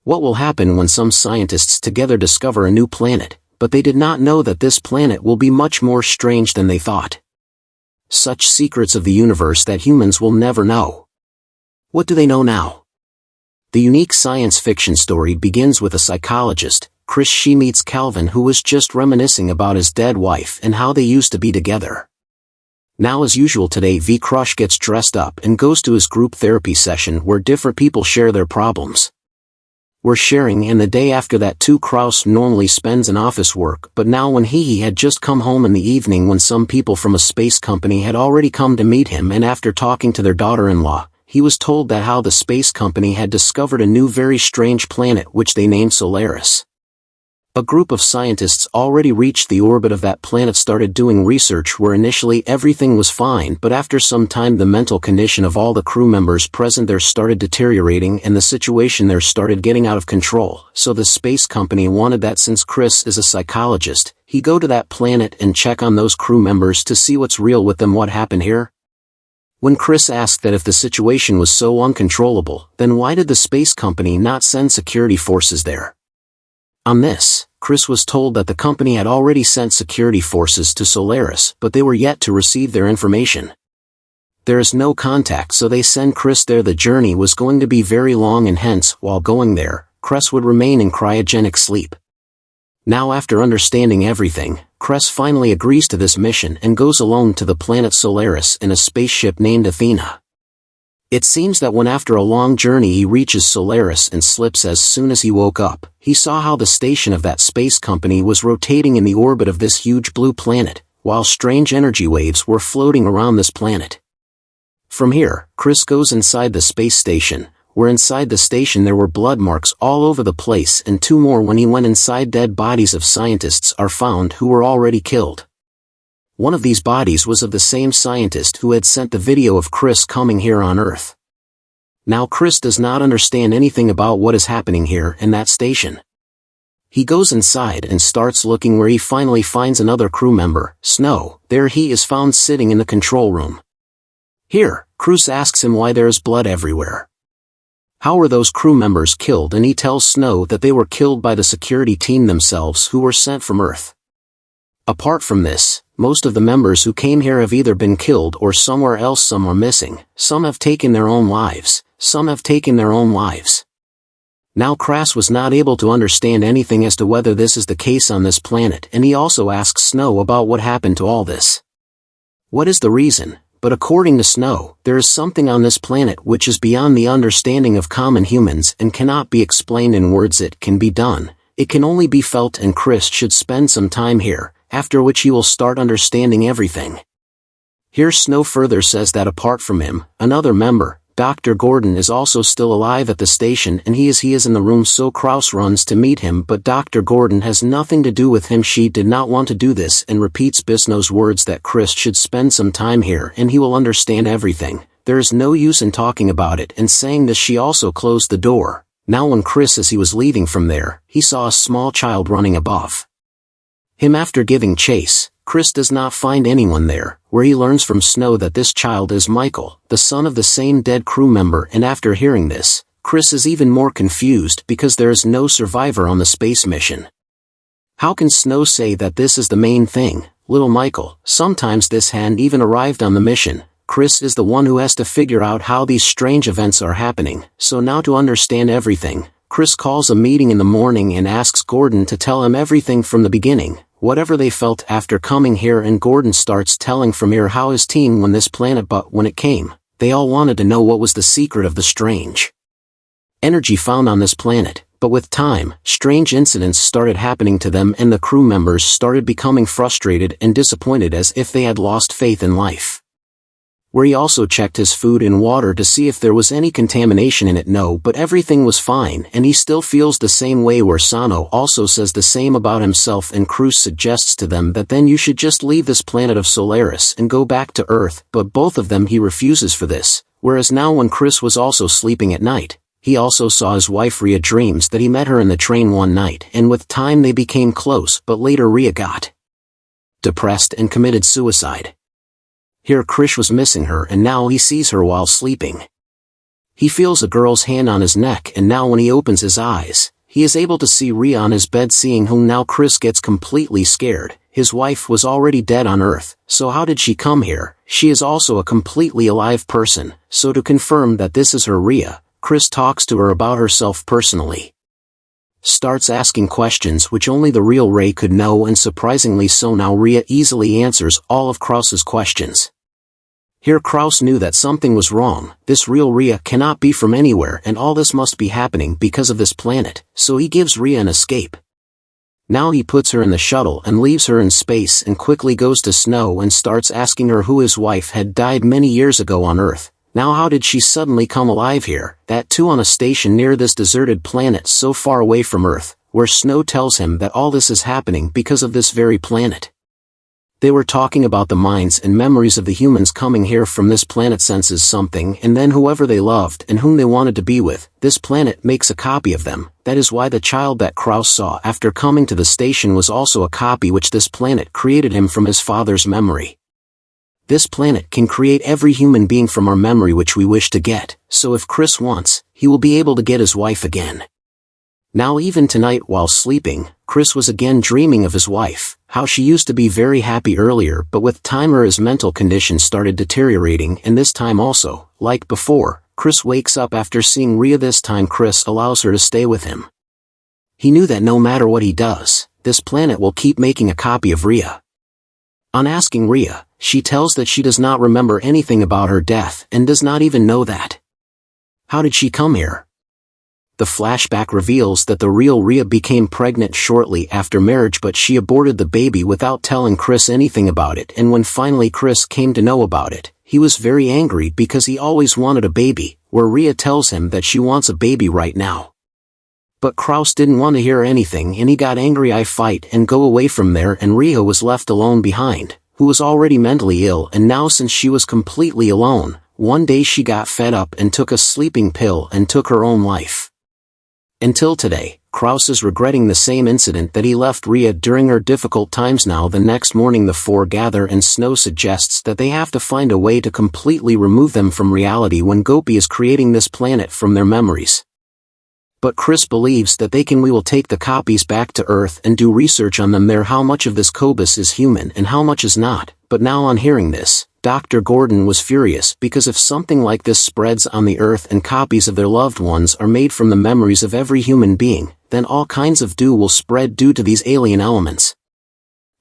What will happen when some scientists together discover a new planet, but they did not know that this planet will be much more strange than they thought. Such secrets of the universe that humans will never know. What do they know now? The unique science fiction story begins with a psychologist, Chris. She meets Calvin, who was just reminiscing about his dead wife and how they used to be together. Now, as usual today, Crush gets dressed up and goes to his group therapy session where different people share their problems. We're sharing, and the day after that too. Kraus normally spends in office work, but now when he had just come home in the evening when some people from a space company had already come to meet him, and after talking to their daughter-in-law, he was told that how the space company had discovered a new very strange planet which they named Solaris. A group of scientists already reached the orbit of that planet, started doing research where initially everything was fine, but after some time the mental condition of all the crew members present there started deteriorating and the situation there started getting out of control. So the space company wanted that since Chris is a psychologist, he go to that planet and check on those crew members to see what's real with them, what happened here. When Chris asked that if the situation was so uncontrollable, then why did the space company not send security forces there? On this, Chris was told that the company had already sent security forces to Solaris, but they were yet to receive their information. There is no contact, so they send Chris there. The journey was going to be very long, and hence, while going there, Chris would remain in cryogenic sleep. Now, after understanding everything, Chris finally agrees to this mission and goes alone to the planet Solaris in a spaceship named Athena. It seems that when after a long journey he reaches Solaris and slips, as soon as he woke up, he saw how the station of that space company was rotating in the orbit of this huge blue planet, while strange energy waves were floating around this planet. From here, Chris goes inside the space station, where inside the station there were blood marks all over the place, and two more when he went inside. Dead bodies of scientists are found who were already killed. One of these bodies was of the same scientist who had sent the video of Chris coming here on Earth. Now Chris does not understand anything about what is happening here in that station. He goes inside and starts looking, where he finally finds another crew member, Snow. There he is found sitting in the control room. Here, Chris asks him why there is blood everywhere. How were those crew members killed? And he tells Snow that they were killed by the security team themselves who were sent from Earth. Apart from this, most of the members who came here have either been killed or somewhere else. Some are missing, some have taken their own lives, Now Chris was not able to understand anything as to whether this is the case on this planet, and he also asks Snow about what happened to all this. What is the reason? But according to Snow, there is something on this planet which is beyond the understanding of common humans and cannot be explained in words. It can be done, it can only be felt, and Chris should spend some time here, after which he will start understanding everything. Here Snow further says that apart from him, another member, Dr. Gordon, is also still alive at the station, and he is in the room. So Kraus runs to meet him, but Dr. Gordon has nothing to do with him. She did not want to do this and repeats Bisnow's words that Chris should spend some time here and he will understand everything. There is no use in talking about it, and saying this she also closed the door. Now when Chris, as he was leaving from there, he saw a small child running above him. After giving chase, Chris does not find anyone there, where he learns from Snow that this child is Michael, the son of the same dead crew member, and after hearing this, Chris is even more confused because there is no survivor on the space mission. How can Snow say that this is the main thing, little Michael? Sometimes this hadn't even arrived on the mission. Chris is the one who has to figure out how these strange events are happening, so now to understand everything, Chris calls a meeting in the morning and asks Gordon to tell him everything from the beginning, whatever they felt after coming here, and Gordon starts telling from here how his team won this planet, but when it came, they all wanted to know what was the secret of the strange energy found on this planet. But with time, strange incidents started happening to them, and the crew members started becoming frustrated and disappointed, as if they had lost faith in life. Where he also checked his food and water to see if there was any contamination in it. No, but everything was fine, and he still feels the same way. Where Sano also says the same about himself, and Cruz suggests to them that then you should just leave this planet of Solaris and go back to Earth, but both of them he refuses for this. Whereas now when Chris was also sleeping at night, he also saw his wife Rhea dreams that he met her in the train one night, and with time they became close, but later Rhea got depressed and committed suicide. Here Krish was missing her, and now he sees her while sleeping. He feels a girl's hand on his neck, and now when he opens his eyes, he is able to see Rhea on his bed. Seeing whom now Chris gets completely scared. His wife was already dead on Earth, so how did she come here? She is also a completely alive person, so to confirm that this is her Rhea, Chris talks to her about herself personally. Starts asking questions which only the real Ray could know, and surprisingly so now Rhea easily answers all of Krause's questions. Here Krause knew that something was wrong. This real Rhea cannot be from anywhere, and all this must be happening because of this planet, so he gives Rhea an escape. Now he puts her in the shuttle and leaves her in space and quickly goes to Snow and starts asking her who his wife had died many years ago on Earth. Now how did she suddenly come alive here, that too on a station near this deserted planet so far away from Earth, where Snow tells him that all this is happening because of this very planet. They were talking about the minds and memories of the humans coming here from this planet senses something, and then whoever they loved and whom they wanted to be with, this planet makes a copy of them. That is why the child that Krause saw after coming to the station was also a copy which this planet created him from his father's memory. This planet can create every human being from our memory which we wish to get, so if Chris wants, he will be able to get his wife again. Now even tonight while sleeping, Chris was again dreaming of his wife, how she used to be very happy earlier, but with time his mental condition started deteriorating, and this time also, like before, Chris wakes up after seeing Rhea. This time Chris allows her to stay with him. He knew that no matter what he does, this planet will keep making a copy of Rhea. On asking Rhea, she tells that she does not remember anything about her death and does not even know that. How did she come here? The flashback reveals that the real Rhea became pregnant shortly after marriage, but she aborted the baby without telling Chris anything about it, and when finally Chris came to know about it, he was very angry because he always wanted a baby, where Rhea tells him that she wants a baby right now. But Krause didn't want to hear anything and he got angry. I fight and go away from there, and Rhea was left alone behind, who was already mentally ill, and now since she was completely alone, one day she got fed up and took a sleeping pill and took her own life. Until today, Krause is regretting the same incident that he left Rhea during her difficult times. Now the next morning the four gather and Snow suggests that they have to find a way to completely remove them from reality when Gopi is creating this planet from their memories. But Chris believes that they can. We will take the copies back to Earth and do research on them there, how much of this Cobus is human and how much is not. But now on hearing this, Dr. Gordon was furious, because if something like this spreads on the Earth and copies of their loved ones are made from the memories of every human being, then all kinds of do will spread due to these alien elements.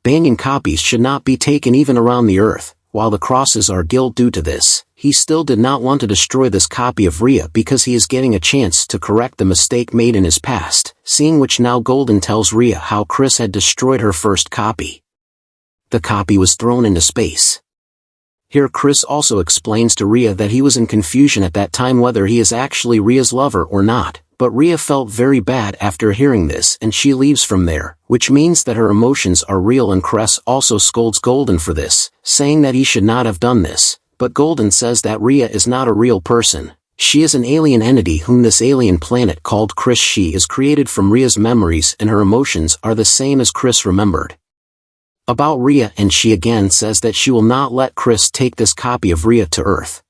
Banyan copies should not be taken even around the Earth. While the Crosses are guilt due to this, he still did not want to destroy this copy of Rhea because he is getting a chance to correct the mistake made in his past, seeing which now Golden tells Rhea how Chris had destroyed her first copy. The copy was thrown into space. Here Chris also explains to Rhea that he was in confusion at that time whether he is actually Rhea's lover or not, but Rhea felt very bad after hearing this and she leaves from there, which means that her emotions are real, and Chris also scolds Golden for this, saying that he should not have done this, but Golden says that Rhea is not a real person. She is an alien entity whom this alien planet called Chris. She is created from Rhea's memories and her emotions are the same as Chris remembered about Rhea, and she again says that she will not let Chris take this copy of Rhea to Earth.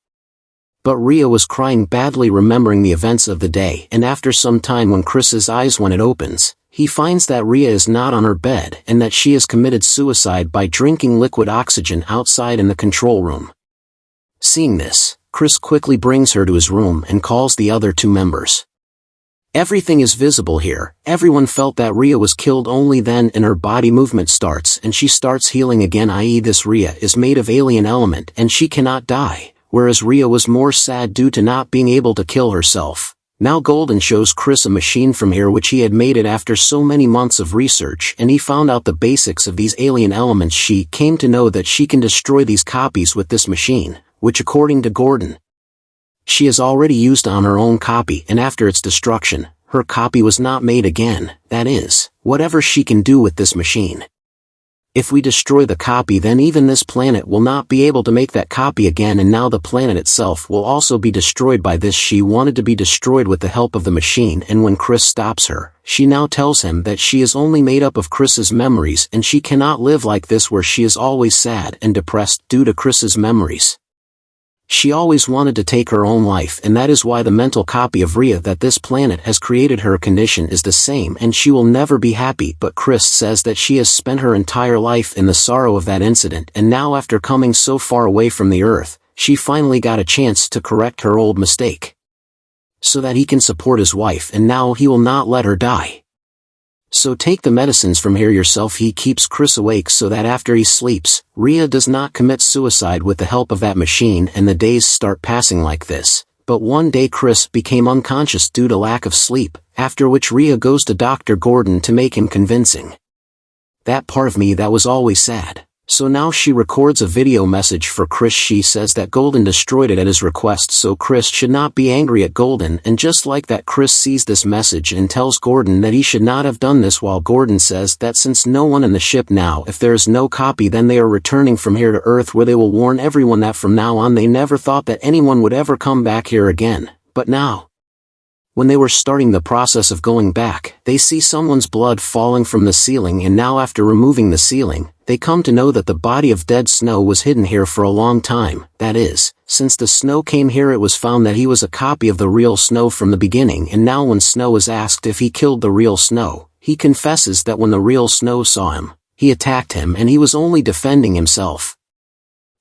But Rhea was crying badly remembering the events of the day, and after some time when Chris's eyes when it opens, he finds that Rhea is not on her bed and that she has committed suicide by drinking liquid oxygen outside in the control room. Seeing this, Chris quickly brings her to his room and calls the other two members. Everything is visible here. Everyone felt that Rhea was killed only then, and her body movement starts and she starts healing again, i.e. this Rhea is made of alien element and she cannot die, whereas Rhea was more sad due to not being able to kill herself. Now Golden shows Chris a machine from here which he had made it after so many months of research, and he found out the basics of these alien elements. She came to know that she can destroy these copies with this machine, which according to Gordon, she has already used on her own copy, and after its destruction, her copy was not made again. That is, whatever she can do with this machine. If we destroy the copy, then even this planet will not be able to make that copy again, and now the planet itself will also be destroyed by this. She wanted to be destroyed with the help of the machine, and when Chris stops her, she now tells him that she is only made up of Chris's memories and she cannot live like this where she is always sad and depressed due to Chris's memories. She always wanted to take her own life, and that is why the mental copy of Rhea that this planet has created her condition is the same, and she will never be happy. But Chris says that she has spent her entire life in the sorrow of that incident, and now after coming so far away from the Earth, she finally got a chance to correct her old mistake, so that he can support his wife, and now he will not let her die. So take the medicines from here yourself. He keeps Chris awake so that after he sleeps, Rhea does not commit suicide with the help of that machine, and the days start passing like this. But one day Chris became unconscious due to lack of sleep, after which Rhea goes to Dr. Gordon to make him convincing. That part of me that was always sad. So now she records a video message for Chris. She says that Golden destroyed it at his request, so Chris should not be angry at Golden, and just like that Chris sees this message and tells Gordon that he should not have done this, while Gordon says that since no one in the ship now, if there is no copy, then they are returning from here to Earth, where they will warn everyone that from now on they never thought that anyone would ever come back here again. But now, when they were starting the process of going back, they see someone's blood falling from the ceiling, and now after removing the ceiling, they come to know that the body of dead Snow was hidden here for a long time. That is, since the Snow came here, it was found that he was a copy of the real Snow from the beginning, and now when Snow is asked if he killed the real Snow, he confesses that when the real Snow saw him, he attacked him and he was only defending himself.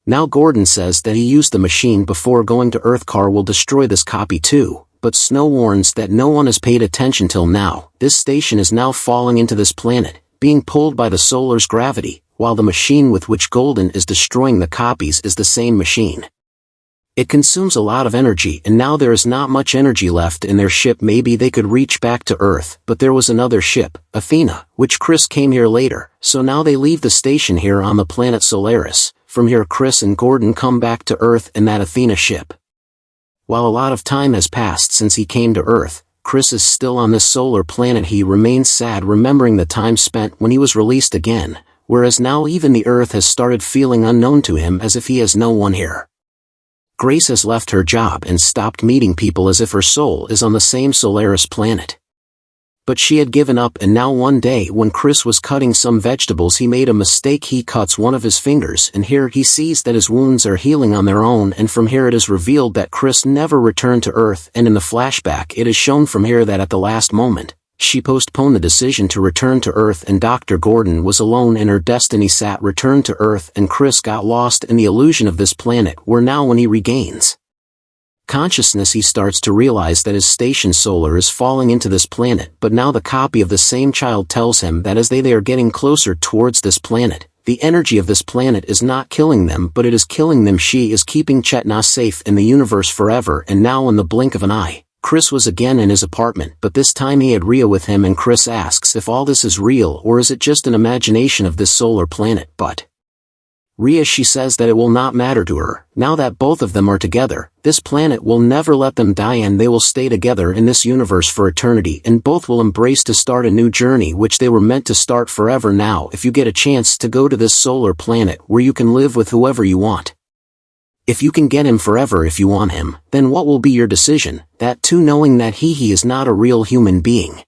Now Gordon says that he used the machine before going to Earth. Car will destroy this copy too. But Snow warns that no one has paid attention till now. This station is now falling into this planet, being pulled by the solar's gravity, while the machine with which Golden is destroying the copies is the same machine. It consumes a lot of energy, and now there is not much energy left in their ship. Maybe they could reach back to Earth, but there was another ship, Athena, which Chris came here later, so now they leave the station here on the planet Solaris. From here Chris and Gordon come back to Earth in that Athena ship. While a lot of time has passed since he came to Earth, Chris is still on this solar planet. He remains sad remembering the time spent when he was released again, whereas now even the Earth has started feeling unknown to him, as if he has no one here. Grace has left her job and stopped meeting people, as if her soul is on the same Solaris planet. But she had given up, and now one day when Chris was cutting some vegetables, he made a mistake. He cuts one of his fingers, and here he sees that his wounds are healing on their own, and from here it is revealed that Chris never returned to Earth, and in the flashback it is shown from here that at the last moment, she postponed the decision to return to Earth, and Dr. Gordon was alone in her destiny. Sat returned to Earth, and Chris got lost in the illusion of this planet, where now when he regains consciousness he starts to realize that his station Solar is falling into this planet, but now the copy of the same child tells him that as they are getting closer towards this planet, the energy of this planet is not killing them, but it is killing them. She is keeping Chetna safe in the universe forever, and now in the blink of an eye, Chris was again in his apartment, but this time he had Rhea with him, and Chris asks if all this is real or is it just an imagination of this solar planet. But Rhea, she says that it will not matter to her. Now that both of them are together, this planet will never let them die, and they will stay together in this universe for eternity, and both will embrace to start a new journey which they were meant to start forever. Now if you get a chance to go to this solar planet where you can live with whoever you want, if you can get him forever if you want him, then what will be your decision? That too, knowing that he is not a real human being.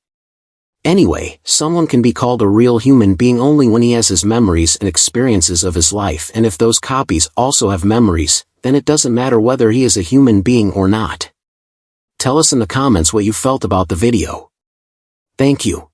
Anyway, someone can be called a real human being only when he has his memories and experiences of his life, and if those copies also have memories, then it doesn't matter whether he is a human being or not. Tell us in the comments what you felt about the video. Thank you.